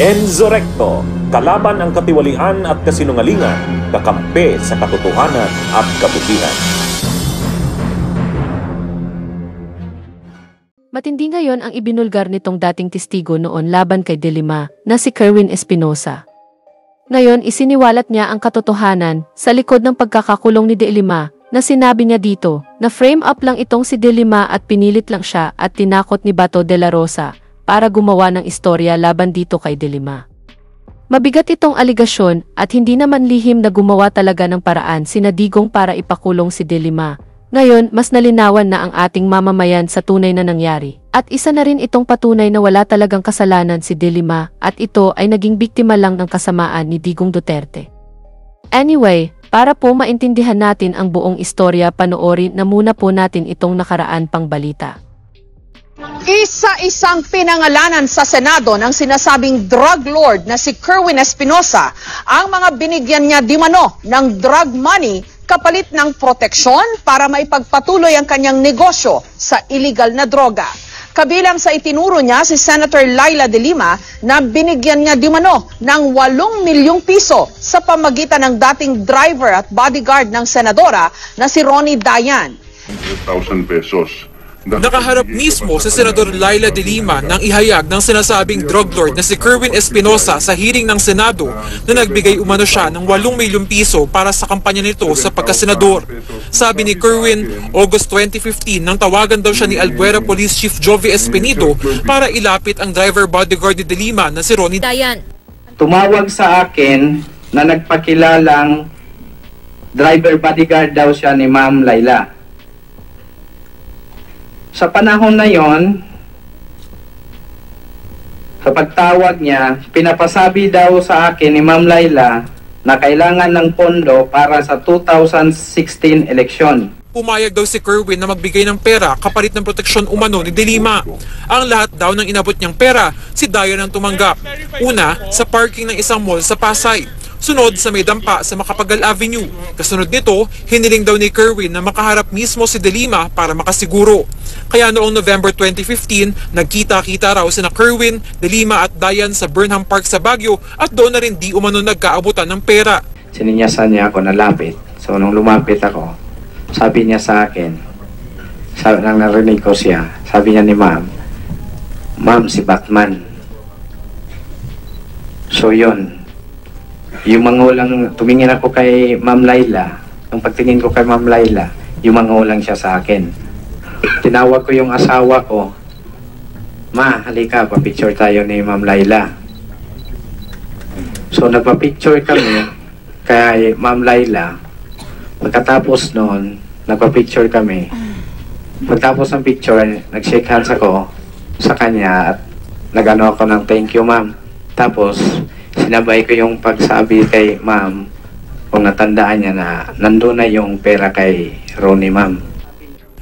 Enzo Recto, kalaban ang katiwalian at kasinungalingan, kakampi sa katotohanan at kabutihan. Matindi ngayon ang ibinulgar nitong dating testigo noon laban kay De Lima na si Kerwin Espinosa. Ngayon isiniwalat niya ang katotohanan sa likod ng pagkakakulong ni De Lima na sinabi niya dito na frame up lang itong si De Lima at pinilit lang siya at tinakot ni Bato de la Rosa para gumawa ng istorya laban dito kay De Lima. Mabigat itong aligasyon at hindi naman lihim na gumawa talaga ng paraan sina Digong para ipakulong si De Lima. Ngayon, mas nalinawan na ang ating mamamayan sa tunay na nangyari. At isa na rin itong patunay na wala talagang kasalanan si De Lima at ito ay naging biktima lang ng kasamaan ni Digong Duterte. Anyway, para po maintindihan natin ang buong istorya, panoorin na muna po natin itong nakaraan pang balita. Isa-isang pinangalanan sa Senado ng sinasabing drug lord na si Kerwin Espinosa ang mga binigyan niya di mano ng drug money kapalit ng proteksyon para maipagpatuloy ang kanyang negosyo sa illegal na droga. Kabilang sa itinuro niya si Senator Laila De Lima na binigyan niya di mano ng 8 milyong piso sa pamagitan ng dating driver at bodyguard ng senadora na si Ronnie Dayan. 100,000 pesos. Nakaharap mismo sa Senador Laila De Lima nang ihayag ng sinasabing drug lord na si Kerwin Espinosa sa hearing ng Senado na nagbigay umano siya ng 8 milyong piso para sa kampanya nito sa pagkasenador. Sabi ni Kerwin, August 2015 nang tawagan daw siya ni Albuera Police Chief Jovi Espinido para ilapit ang driver bodyguard ni De Lima na si Ronnie Dayan. Tumawag sa akin na nagpakilalang driver bodyguard daw siya ni Ma'am Laila. Sa panahon na yon, sa pagtawag niya, pinapasabi daw sa akin ni Ma'am Laila na kailangan ng pondo para sa 2016 eleksyon. Pumayag daw si Kerwin na magbigay ng pera kapalit ng proteksyon umano ni De Lima. Ang lahat daw ng inabot niyang pera, si Dayan ang tumanggap. Una, sa parking ng isang mall sa Pasay. Sunod sa may dampa sa Macapagal Avenue. Kasunod nito, hiniling daw ni Kerwin na makaharap mismo si De Lima para makasiguro. Kaya noong November 2015, nagkita-kita raw sina Kerwin, De Lima at Dayan sa Burnham Park sa Baguio at doon na rin di umano nagkaabutan ng pera. Sininyasan niya ako na lapit. So nung lumapit ako, sabi niya sa akin, nang narinig ko siya, sabi niya ni Ma'am, Ma'am, si Batman. So yun. Yung mangulang, tumingin ako kay Ma'am Laila. Nung pagtingin ko kay Ma'am Laila, yung mangulang siya sa akin. Tinawag ko yung asawa ko, Ma, halika, pa-picture tayo ni Ma'am Laila. So nagpa-picture kami kay Ma'am Laila. Pagkatapos noon, nagpa-picture kami. Pagkatapos ng picture, nag-shake hands ako sa kanya at nag-ano ako ng thank you, Ma'am. Tapos, sinabay ko yung pagsabi kay Ma'am kung natandaan niya na nandun na yung pera kay Ronnie, Ma'am.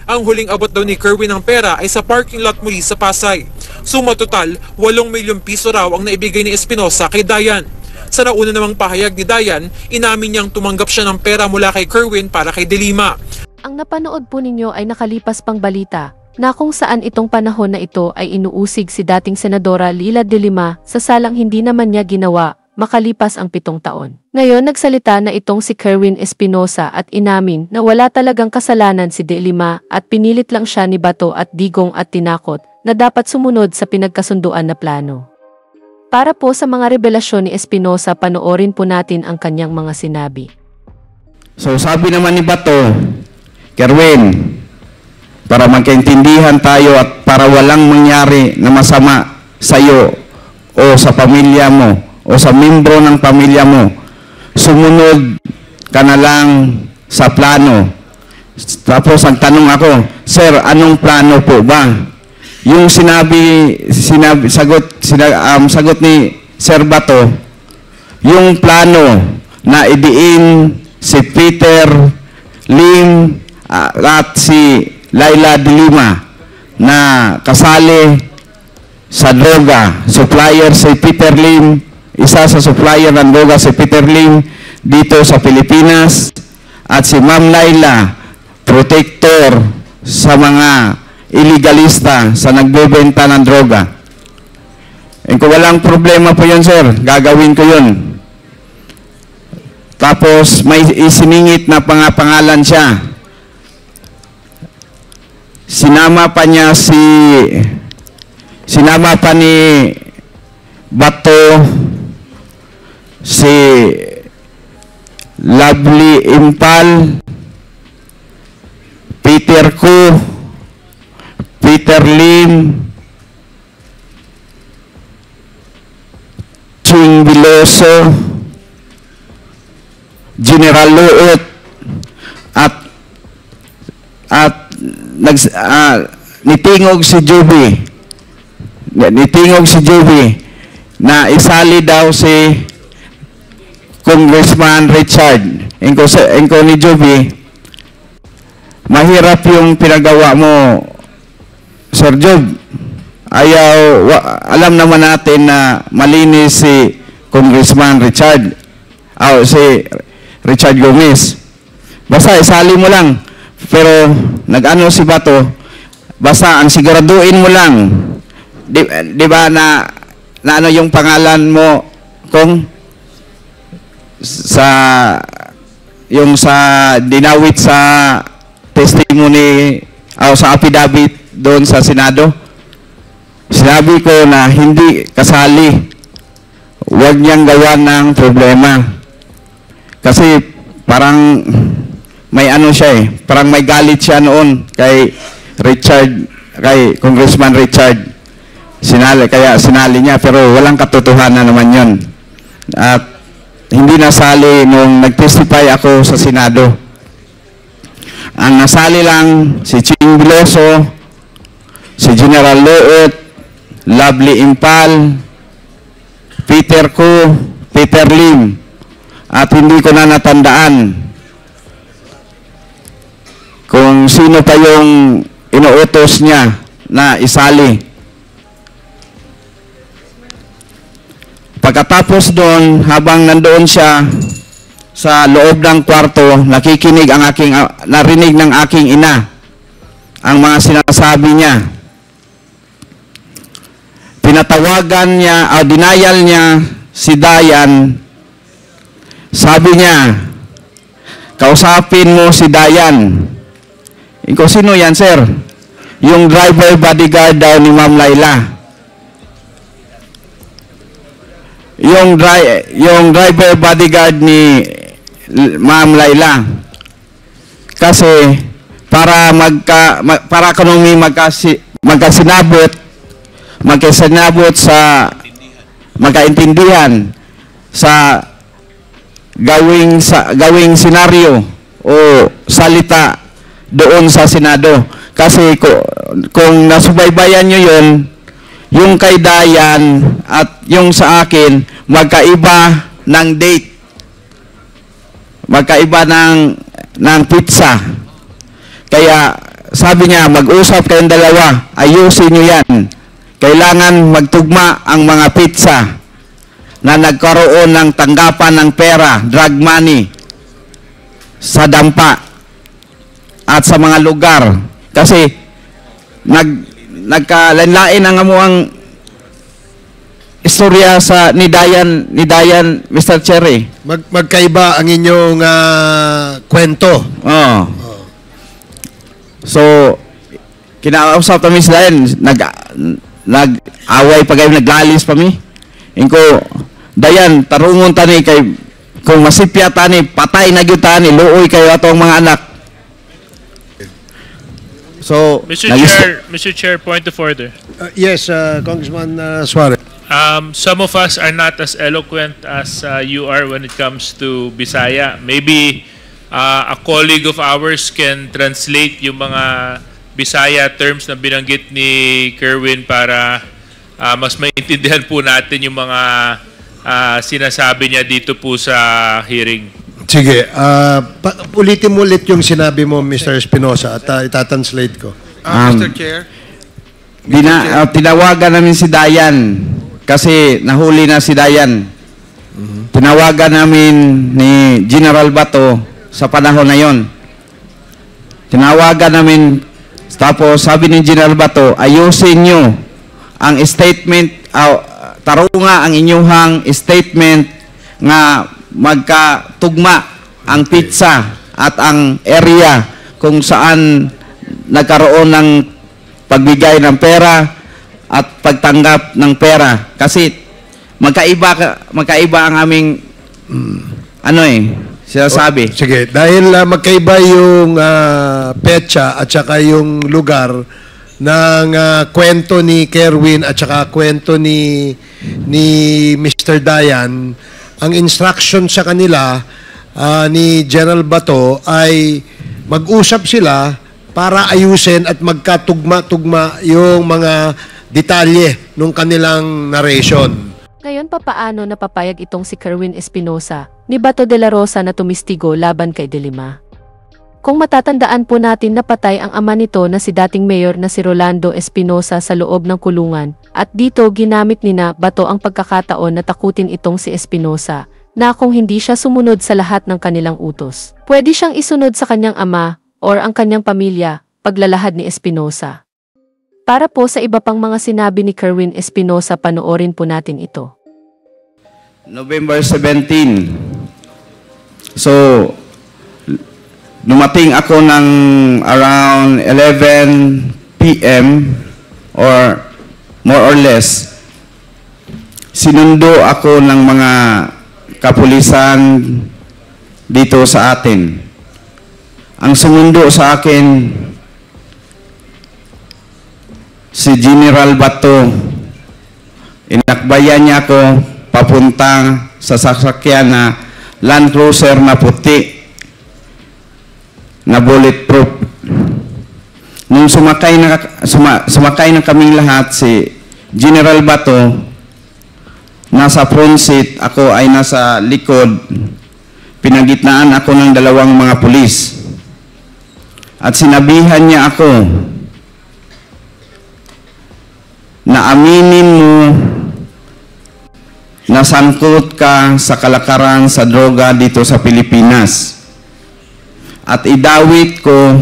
Ang huling abot daw ni Kerwin ng pera ay sa parking lot muli sa Pasay. Suma total, 8 milyong piso raw ang naibigay ni Espinosa kay Dayan. Sa nauna namang pahayag ni Dayan, inamin niyang tumanggap siya ng pera mula kay Kerwin para kay De Lima. Ang napanood po ninyo ay nakalipas pang balita na kung saan itong panahon na ito ay inuusig si dating Senadora Laila De Lima sa salang hindi naman niya ginawa makalipas ang 7 taon. Ngayon nagsalita na itong si Kerwin Espinosa at inamin na wala talagang kasalanan si De Lima at pinilit lang siya ni Bato at Digong at tinakot na dapat sumunod sa pinagkasunduan na plano. Para po sa mga revelasyon ni Espinosa, panoorin po natin ang kanyang mga sinabi. So sabi naman ni Bato, Kerwin, para magkaintindihan tayo at para walang mangyari na masama sa iyo o sa pamilya mo o sa membro ng pamilya mo, sumunod ka na lang sa plano. Tapos ang tanong ako, Sir, anong plano po ba? Yung sagot ni Sir Bato, yung plano na idiin si Peter Lim at si Laila De Lima na kasali sa droga, supplier si Peter Lim, isa sa supplier ng droga si Peter Lim dito sa Pilipinas, at si Ma'am Laila, protector sa mga illegalista sa nagbebenta ng droga. Kung walang problema po yun, sir, gagawin ko yun. Tapos may isiningit na pangalan siya. Sinama pa ni Bato si Lovely Impal, Peter Ko, Peter Lim, Ching Biloso, General Luot, nitingog si Joby na isali daw si Congressman Richard. Engko ni Joby, mahirap yung pinagawa mo, Sir Job. Alam naman natin na malinis si Congressman Richard, si Richard Gomez. Basta isali mo lang. Pero nag-ano si Bato, basta ang siguraduhin mo lang, di ba na ano yung pangalan mo kung sa dinawit sa testimony sa affidavit doon sa Senado. Sinabi ko na hindi kasali, huwag niyang gawa ng problema. Kasi parang may ano siya parang may galit siya noon kay Congressman Richard. Kaya sinali niya, pero walang katotohanan naman yun. At hindi nasali nung nag-testify ako sa Senado. Ang nasali lang si Ching Biloso, si General Luot, Lovely Impal, Peter Ko, Peter Lim, at hindi ko na natandaan kung sino pa yung inuutos niya na isali. Pagkatapos doon, habang nandoon siya sa loob ng kwarto, narinig ng aking ina ang mga sinasabi niya. Pinatawagan niya, dinayal niya si Dayan. Sabi niya, kausapin mo si Dayan. Ikaw, sino yan, sir? Yung driver bodyguard daw ni Ma'am Laila. Yung driver bodyguard ni Ma'am Laila. Kasi para kami magkasinabot sa magkaintindihan sa gawing senaryo o salita doon sa Senado. Kasi kung nasubaybayan nyo yun, yung kay Dayan at yung sa akin, magkaiba ng date. Magkaiba ng pizza. Kaya sabi niya, mag-usap kayong dalawa, ayusin nyo yan. Kailangan magtugma ang mga pizza na nagkaroon ng tanggapan ng pera, drug money, sa dampa at sa mga lugar. Kasi nagkalain-lain ang amuang istorya ni Dayan, Mr. Cherry. Magkaiba ang inyong kwento. Oh. So, kinausap kami si Dayan, nag-away pa kayo, naglalis pa mi. Inko, Dayan, tarungon tani kay kung masipya tani, patay na gyud tani, luoy kayo atong mga anak. So, Mr. Chair, point of order. Yes, Congressman Suarez. Some of us are not as eloquent as you are when it comes to Bisaya. Maybe a colleague of ours can translate yung mga Bisaya terms na binanggit ni Kerwin para mas maintindihan po natin yung mga sinasabi niya dito po sa hearing. Sige, ulitin mo ulit yung sinabi mo, Mr. Espinosa, at itatranslate ko. Mr. Chair? Tinawagan namin si Dayan kasi nahuli na si Dayan. Tinawagan namin ni General Bato sa panahon na yon. Tinawagan namin, tapos sabi ni General Bato, ayusin nyo ang statement, tarunga ang inyuhang statement nga magkatugma ang pizza at ang area kung saan nagkaroon ng pagbigay ng pera at pagtanggap ng pera. Kasi magkaiba ang aming sinasabi. Sige, dahil magkaiba yung petsa at saka yung lugar ng kwento ni Kerwin at saka kwento ni Mr. Dayan, ang instruction sa kanila ni General Bato ay mag-usap sila para ayusin at magkatugma-tugma yung mga detalye ng kanilang narration. Ngayon papaano napapayag itong si Kerwin Espinosa ni Bato de la Rosa na tumistigo laban kay De Lima? Kung matatandaan po natin napatay ang ama nito na si dating mayor na si Rolando Espinosa sa loob ng kulungan at dito ginamit ni na Bato ang pagkakataon na takutin itong si Espinosa na kung hindi siya sumunod sa lahat ng kanilang utos, pwede siyang isunod sa kanyang ama or ang kanyang pamilya, paglalahad ni Espinosa. Para po sa iba pang mga sinabi ni Kerwin Espinosa, panoorin po natin ito. November 17. So, dumating ako ng around 11 p.m. or more or less. Sinundo ako ng mga kapulisan dito sa atin. Ang sumundo sa akin, si General Bato. Inakbayan niya ako papunta sa sasakyan na Land Cruiser na puti na bulletproof. Nung sumakay na kaming lahat, si General Bato nasa front seat, ako ay nasa likod. Pinagitnaan ako ng dalawang mga pulis. At sinabihan niya ako na aminin mo na sangkot ka sa kalakaran sa droga dito sa Pilipinas. At idawit ko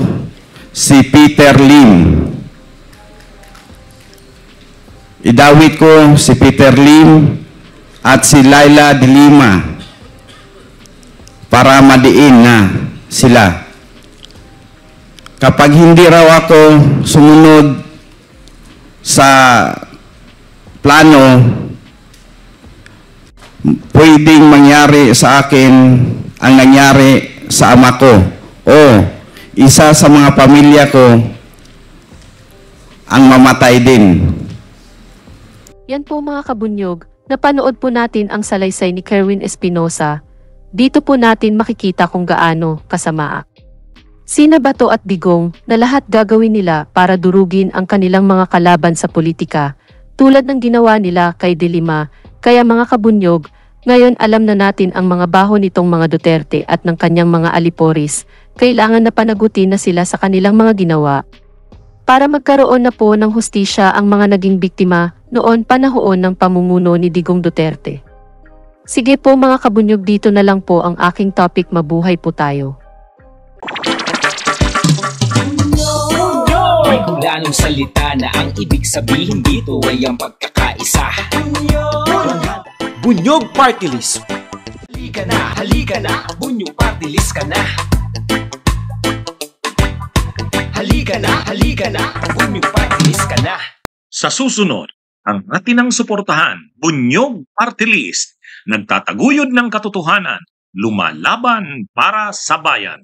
si Peter Lim. Idawit ko si Peter Lim at si Laila de Lima para madiin na sila. Kapag hindi raw ako sumunod sa plano, pwedeng mangyari sa akin ang nangyari sa ama ko o isa sa mga pamilya ko ang mamatay din. Yan po mga kabunyog, napanood po natin ang salaysay ni Kerwin Espinosa. Dito po natin makikita kung gaano kasama sina Bato at Digong na lahat gagawin nila para durugin ang kanilang mga kalaban sa politika, tulad ng ginawa nila kay De Lima. Kaya mga kabunyog, ngayon alam na natin ang mga baho nitong mga Duterte at ng kanyang mga aliporis. Kailangan na panagutin na sila sa kanilang mga ginawa para magkaroon na po ng hustisya ang mga naging biktima noon panahon ng pamumuno ni Digong Duterte. Sige po mga kabunyog, dito na lang po ang aking topic. Mabuhay po tayo. May kulanong salita na ang ibig sabihin dito ay ang pagkakaisa. Bunyog Party List. Halika na, Bunyog Party List ka na. Halika na, Bunyog Party List ka na. Sa susunod, ang atinang suportahan, Bunyog Party List, nagtataguyod ng katotohanan, lumalaban para sa bayan.